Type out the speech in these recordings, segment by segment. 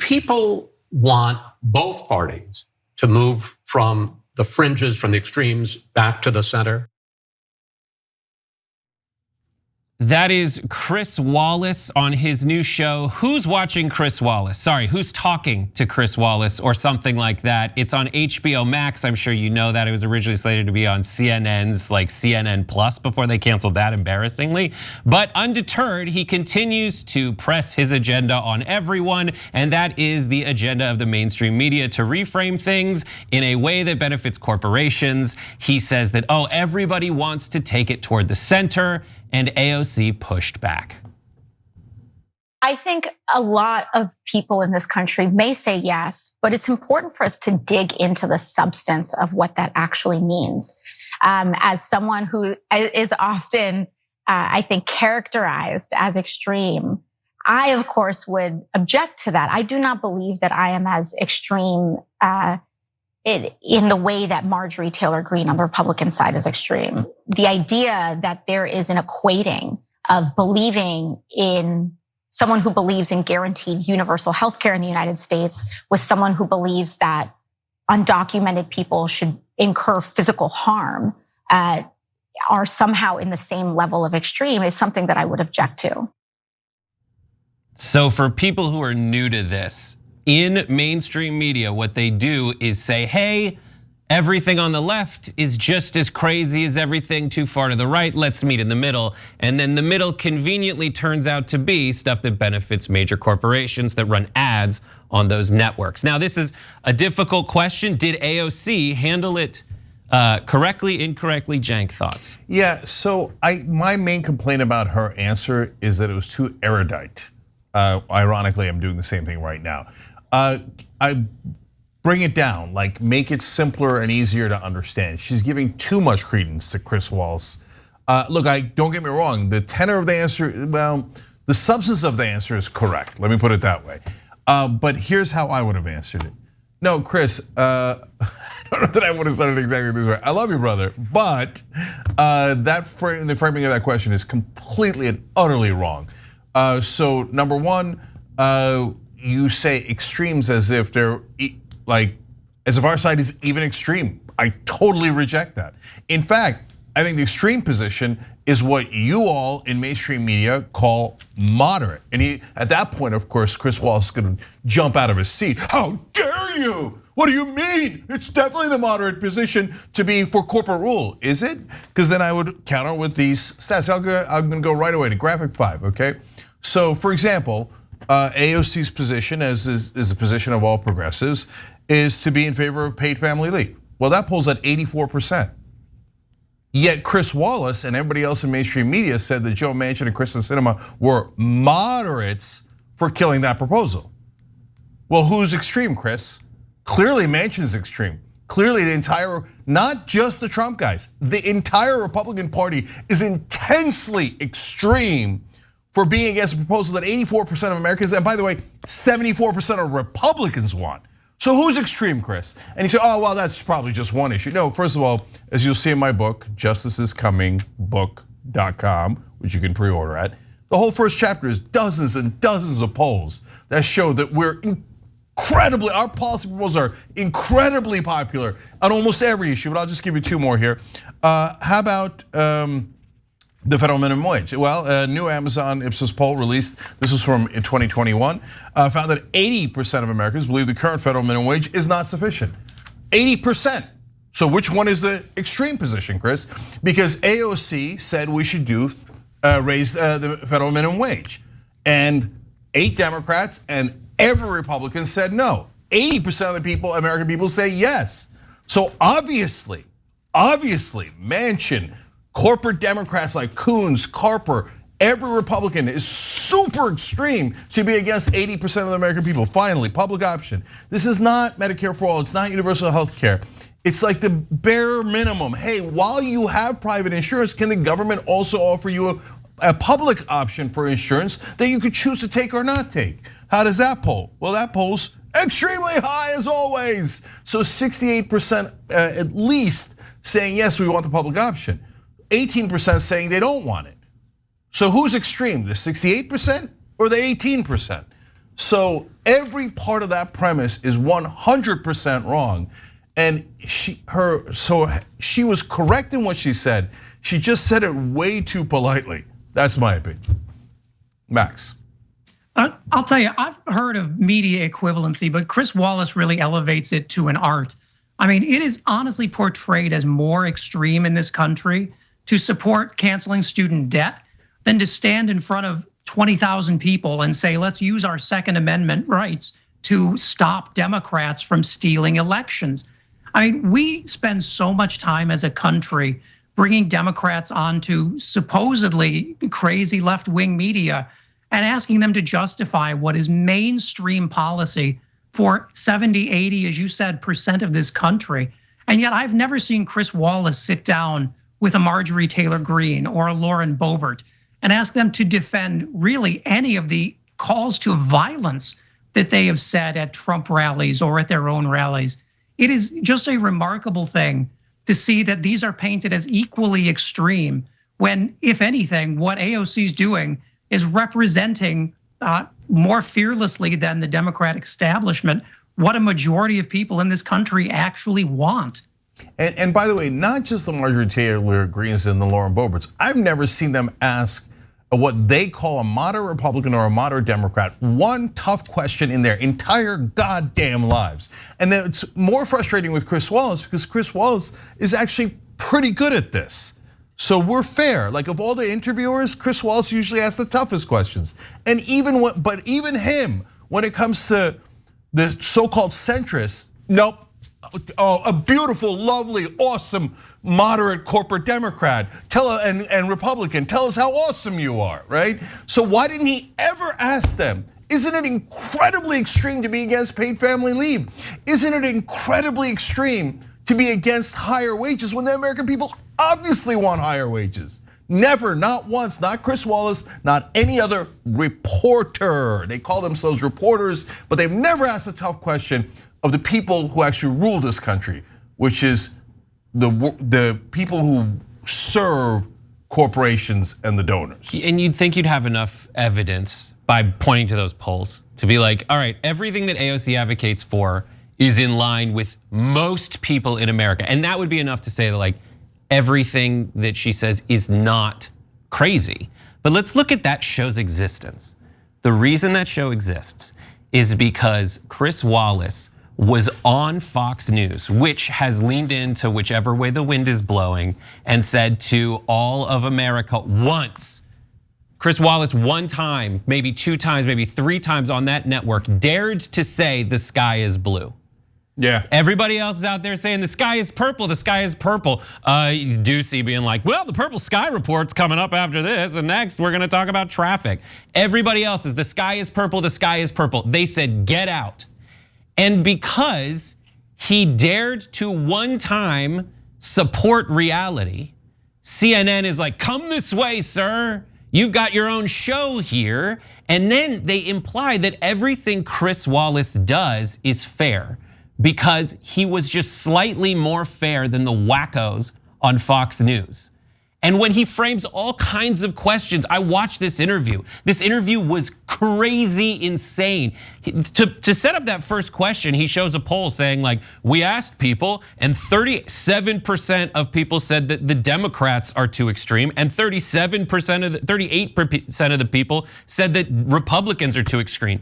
people want both parties to move from the fringes, from the extremes, back to the center? That is Chris Wallace on his new show. Who's watching Chris Wallace? Sorry, who's talking to Chris Wallace or something like that? It's on HBO Max. I'm sure you know that. It was originally slated to be on CNN's like CNN Plus before they canceled that embarrassingly. But undeterred, he continues to press his agenda on everyone, and that is the agenda of the mainstream media to reframe things in a way that benefits corporations. He says that, oh, everybody wants to take it toward the center, and AOC pushed back. I think a lot of people in this country may say yes, but it's important for us to dig into the substance of what that actually means. As someone who is often, I think, characterized as extreme, I, of course, would object to that. I do not believe that I am as extreme in the way that Marjorie Taylor-Greene on the Republican side is extreme. The idea that there is an equating of believing in someone who believes in guaranteed universal health care in the United States with someone who believes that undocumented people should incur physical harm are somehow in the same level of extreme is something that I would object to. So for people who are new to this, in mainstream media, what they do is say, hey, everything on the left is just as crazy as everything too far to the right. Let's meet in the middle. And then the middle conveniently turns out to be stuff that benefits major corporations that run ads on those networks. Now, this is a difficult question. Did AOC handle it correctly, incorrectly? Cenk, thoughts? Yeah, so my main complaint about her answer is that it was too erudite. Ironically, I'm doing the same thing right now. I bring it down, like make it simpler and easier to understand. She's giving too much credence to Chris Wallace. Look, don't get me wrong, the tenor of the answer, well, the substance of the answer is correct. Let me put it that way. But here's how I would have answered it. No, Chris, I don't know that I would have said it exactly this way. I love you, brother, but the framing of that question is completely and utterly wrong. So number one, you say extremes as if they're as if our side is even extreme. I totally reject that. In fact, I think the extreme position is what you all in mainstream media call moderate. And at that point, of course, Chris Wallace is gonna jump out of his seat. How dare you? What do you mean? It's definitely the moderate position to be for corporate rule. Is it? Because then I would counter with these stats. I'm gonna go right away to graphic 5, okay? So for example, AOC's position, as is the position of all progressives, is to be in favor of paid family leave. Well, that polls at 84%. Yet Chris Wallace and everybody else in mainstream media said that Joe Manchin and Kristen Sinema were moderates for killing that proposal. Well, who's extreme, Chris? Clearly Manchin's extreme. Clearly the entire, not just the Trump guys, the entire Republican Party is intensely extreme for being against a proposal that 84% of Americans, and by the way, 74% of Republicans want. So who's extreme, Chris? And you say, oh, well, that's probably just one issue. No, first of all, as you'll see in my book, justiceiscomingbook.com, which you can pre-order at, the whole first chapter is dozens and dozens of polls that show that we're our policy proposals are incredibly popular on almost every issue, but I'll just give you 2 more here. How about the federal minimum wage? Well, a new Amazon Ipsos poll released, this was from 2021, found that 80% of Americans believe the current federal minimum wage is not sufficient. 80%. So which one is the extreme position, Chris? Because AOC said we should raise the federal minimum wage. And 8 Democrats and every Republican said no. 80% of the people, American people, say yes. So obviously, Manchin, corporate Democrats like Coons, Carper, every Republican is super extreme to be against 80% of the American people. Finally, public option. This is not Medicare for all, it's not universal health care. It's like the bare minimum. Hey, while you have private insurance, can the government also offer you a public option for insurance that you could choose to take or not take? How does that poll? Well, that polls extremely high as always. So 68% at least saying yes, we want the public option. 18% saying they don't want it. So who's extreme, the 68% or the 18%? So Every part of that premise is 100% wrong. And she was correct in what she said. She just said it way too politely. That's my opinion. Max. I'll tell you, I've heard of media equivalency, but Chris Wallace really elevates it to an art. I mean, it is honestly portrayed as more extreme in this country to support canceling student debt than to stand in front of 20,000 people and say, let's use our Second Amendment rights to stop Democrats from stealing elections. I mean, we spend so much time as a country bringing Democrats onto supposedly crazy left-wing media and asking them to justify what is mainstream policy for 70, 80, as you said, % of this country. And yet I've never seen Chris Wallace sit down with a Marjorie Taylor-Greene or a Lauren Boebert and ask them to defend really any of the calls to violence that they have said at Trump rallies or at their own rallies. It is just a remarkable thing to see that these are painted as equally extreme when, if anything, what AOC is doing is representing more fearlessly than the Democratic establishment what a majority of people in this country actually want. And by the way, not just the Marjorie Taylor-Greenes and the Lauren Boeberts, I've never seen them ask what they call a moderate Republican or a moderate Democrat one tough question in their entire goddamn lives. And it's more frustrating with Chris Wallace because Chris Wallace is actually pretty good at this. So we're fair. Like of all the interviewers, Chris Wallace usually asks the toughest questions. And even him, when it comes to the so-called centrists, nope. Oh, a beautiful, lovely, awesome, moderate corporate Democrat, and Republican, tell us how awesome you are, right? So why didn't he ever ask them? Isn't it incredibly extreme to be against paid family leave? Isn't it incredibly extreme to be against higher wages when the American people obviously want higher wages? Never, not once, not Chris Wallace, not any other reporter. They call themselves reporters, but they've never asked a tough question of the people who actually rule this country, which is the people who serve corporations and the donors. And you'd think you'd have enough evidence by pointing to those polls to be like, all right, everything that AOC advocates for is in line with most people in America. And that would be enough to say that like everything that she says is not crazy. But let's look at that show's existence. The reason that show exists is because Chris Wallace was on Fox News, which has leaned into whichever way the wind is blowing and said to all of America once. Chris Wallace one time, maybe 2 times, maybe 3 times on that network dared to say the sky is blue. Yeah. Everybody else is out there saying the sky is purple, the sky is purple. Ducey being like, well, the purple sky report's coming up after this, and next we're gonna talk about traffic. Everybody else is the sky is purple, the sky is purple. They said, get out. And because he dared to one time support reality, CNN is like, come this way, sir. You've got your own show here. And then they imply that everything Chris Wallace does is fair because he was just slightly more fair than the wackos on Fox News. And when he frames all kinds of questions, I watched this interview. This interview was crazy insane. To set up that first question, he shows a poll saying like, we asked people and 37% of people said that the Democrats are too extreme and 38% of the people said that Republicans are too extreme.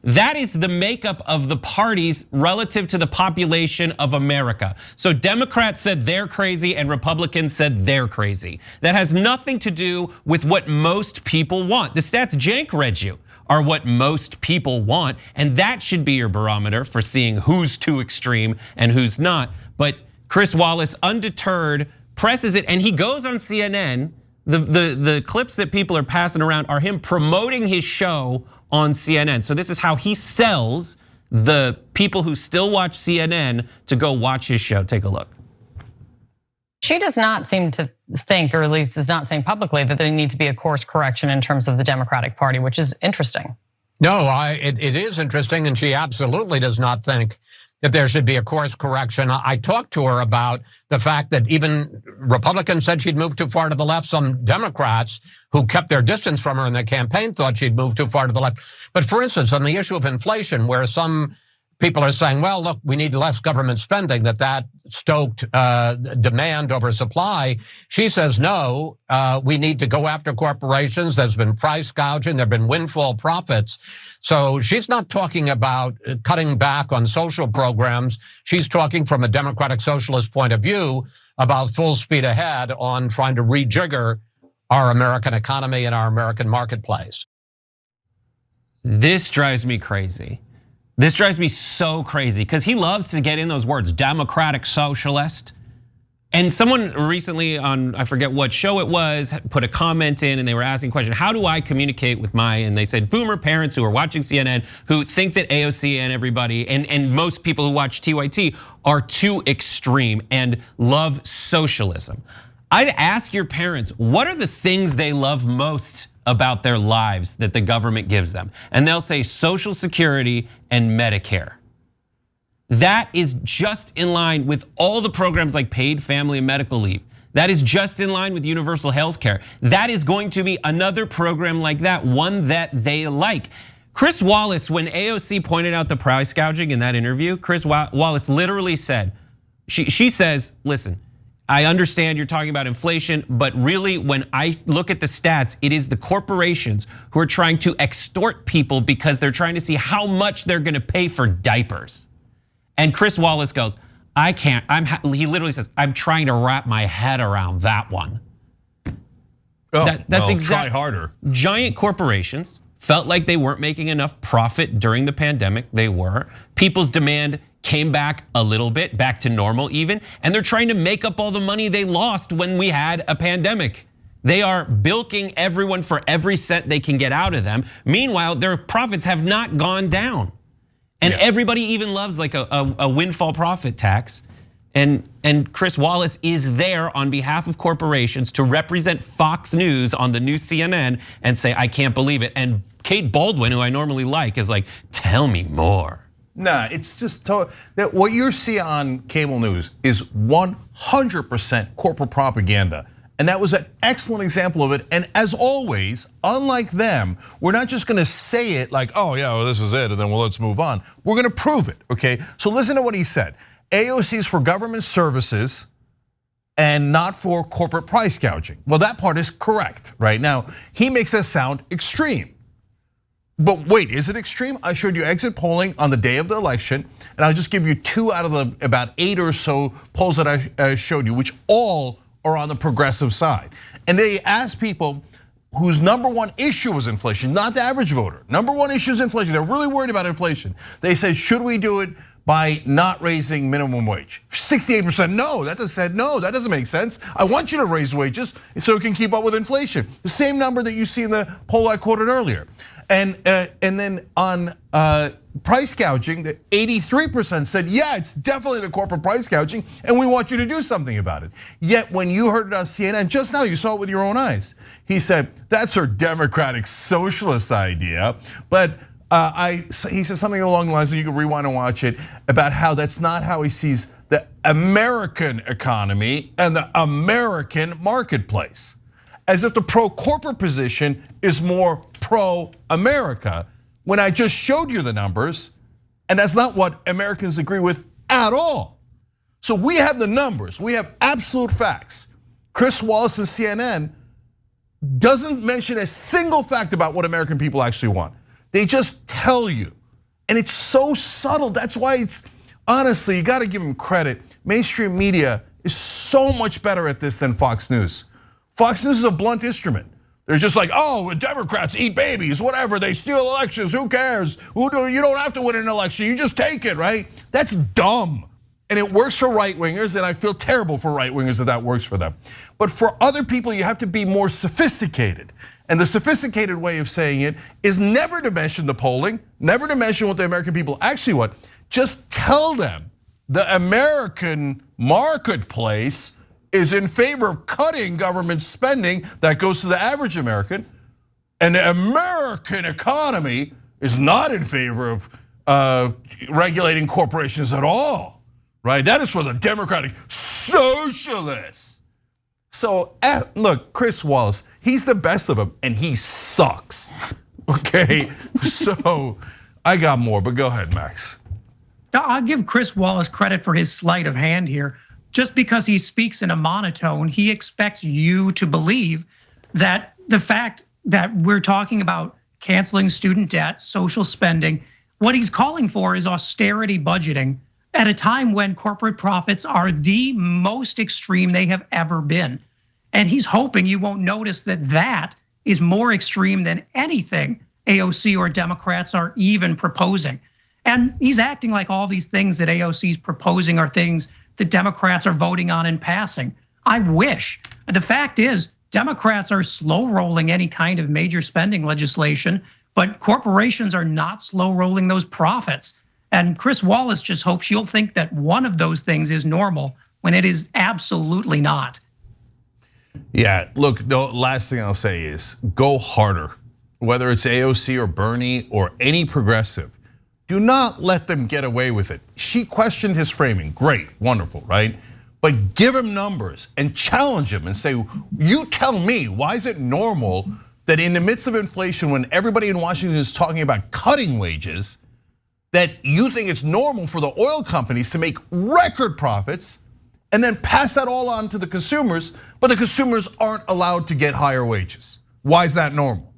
That is the makeup of the parties relative to the population of America. So Democrats said they're crazy and Republicans said they're crazy. That has nothing to do with what most people want. The stats Cenk read you are what most people want, and that should be your barometer for seeing who's too extreme and who's not. But Chris Wallace, undeterred, presses it, and he goes on CNN. The clips that people are passing around are him promoting his show on CNN. So this is how he sells the people who still watch CNN to go watch his show. Take a look. She does not seem to think, or at least is not saying publicly, that there needs to be a course correction in terms of the Democratic Party, which is interesting. No, it is interesting, and she absolutely does not think that there should be a course correction. I talked to her about the fact that even Republicans said she'd moved too far to the left. Some Democrats who kept their distance from her in the campaign thought she'd moved too far to the left. But for instance, on the issue of inflation, where some people are saying, well, look, we need less government spending, that stoked demand over supply. She says, no, we need to go after corporations. There's been price gouging. There have been windfall profits. So she's not talking about cutting back on social programs. She's talking from a democratic socialist point of view about full speed ahead on trying to rejigger our American economy and our American marketplace. This drives me crazy. This drives me so crazy because he loves to get in those words, democratic socialist. And someone recently on, I forget what show it was, put a comment in and they were asking a question, how do I communicate with and they said boomer parents who are watching CNN who think that AOC and everybody and most people who watch TYT are too extreme and love socialism. I'd ask your parents, what are the things they love most about their lives that the government gives them? And they'll say Social Security and Medicare. That is just in line with all the programs like paid family and medical leave. That is just in line with universal health care. That is going to be another program like that, one that they like. Chris Wallace, when AOC pointed out the price gouging in that interview, Chris Wallace literally said, she says, listen, I understand you're talking about inflation, but really when I look at the stats, it is the corporations who are trying to extort people because they're trying to see how much they're gonna pay for diapers. And Chris Wallace goes, I can't, he literally says, I'm trying to wrap my head around that one. That's try harder. Giant corporations felt like they weren't making enough profit during the pandemic. They were. People's demand came back a little bit, back to normal even, and they're trying to make up all the money they lost when we had a pandemic. They are bilking everyone for every cent they can get out of them. Meanwhile, their profits have not gone down. And everybody even loves like a windfall profit tax. And Chris Wallace is there on behalf of corporations to represent Fox News on the new CNN and say, I can't believe it. And Kate Baldwin, who I normally like, is like, tell me more. Nah, it's just that what you see on cable news is 100% corporate propaganda. And that was an excellent example of it. And as always, unlike them, we're not just gonna say it like, oh yeah, well, this is it, and then well, let's move on. We're gonna prove it, okay? So listen to what he said. AOC is for government services and not for corporate price gouging. Well, that part is correct, right? Now, he makes us sound extreme. But wait, is it extreme? I showed you exit polling on the day of the election, and I'll just give you 2 out of the about 8 or so polls that I showed you, which all are on the progressive side. And they asked people whose #1 issue was inflation, not the average voter. #1 issue is inflation. They're really worried about inflation. They said, should we do it by not raising minimum wage? 68% no, that doesn't make sense. I want you to raise wages so it can keep up with inflation. The same number that you see in the poll I quoted earlier. And then on price gouging, 83% said, yeah, it's definitely the corporate price gouging, and we want you to do something about it. Yet when you heard it on CNN just now, you saw it with your own eyes. He said, that's her democratic socialist idea. But he said something along the lines, and you can rewind and watch it, about how that's not how he sees the American economy and the American marketplace. As if the pro-corporate position is more pro-America, when I just showed you the numbers, and that's not what Americans agree with at all. So we have the numbers, we have absolute facts. Chris Wallace of CNN doesn't mention a single fact about what American people actually want. They just tell you, and it's so subtle. That's why it's, honestly, you gotta give them credit. Mainstream media is so much better at this than Fox News. Fox News is a blunt instrument. They're just like, oh, Democrats eat babies, whatever, they steal elections, who cares? You don't have to win an election, you just take it, right? That's dumb. And it works for right-wingers, and I feel terrible for right-wingers that works for them. But for other people, you have to be more sophisticated. And the sophisticated way of saying it is never to mention the polling, never to mention what the American people actually want. Just tell them the American marketplace is in favor of cutting government spending that goes to the average American, and the American economy is not in favor of regulating corporations at all, right? That is for the Democratic socialists. So look, Chris Wallace, he's the best of them and he sucks, okay? So I got more, but go ahead, Max. I'll give Chris Wallace credit for his sleight of hand here. Just because he speaks in a monotone, he expects you to believe that the fact that we're talking about canceling student debt, social spending, what he's calling for is austerity budgeting at a time when corporate profits are the most extreme they have ever been. And he's hoping you won't notice that that is more extreme than anything AOC or Democrats are even proposing. And he's acting like all these things that AOC is proposing are things the Democrats are voting on and passing. I wish. The fact is, Democrats are slow rolling any kind of major spending legislation, but corporations are not slow rolling those profits. And Chris Wallace just hopes you'll think that one of those things is normal when it is absolutely not. Yeah, look, the last thing I'll say is go harder. Whether it's AOC or Bernie or any progressive, do not let them get away with it. She questioned his framing, great, wonderful, right? But give him numbers and challenge him and say, you tell me, why is it normal that in the midst of inflation, when everybody in Washington is talking about cutting wages, that you think it's normal for the oil companies to make record profits and then pass that all on to the consumers, but the consumers aren't allowed to get higher wages? Why is that normal?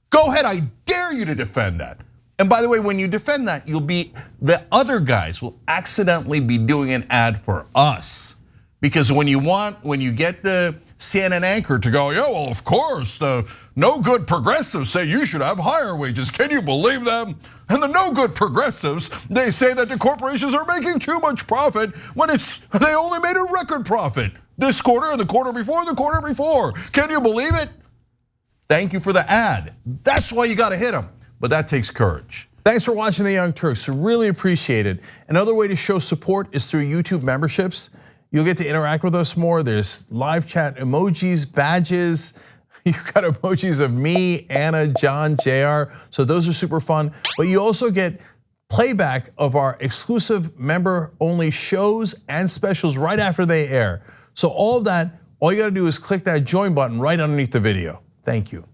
Go ahead, I dare you to defend that. And by the way, when you defend that, the other guys will accidentally be doing an ad for us. Because when you get the CNN anchor to go, yeah, well, of course, the no good progressives say you should have higher wages. Can you believe them? And the no good progressives, they say that the corporations are making too much profit when they only made a record profit this quarter and the quarter before, the quarter before. Can you believe it? Thank you for the ad. That's why you gotta hit them. But that takes courage. Thanks for watching the Young Turks, really appreciate it. Another way to show support is through YouTube memberships. You'll get to interact with us more. There's live chat emojis, badges. You've got emojis of me, Anna, John, JR. So those are super fun. But you also get playback of our exclusive member-only shows and specials right after they air. So all of that, all you gotta do is click that join button right underneath the video. Thank you.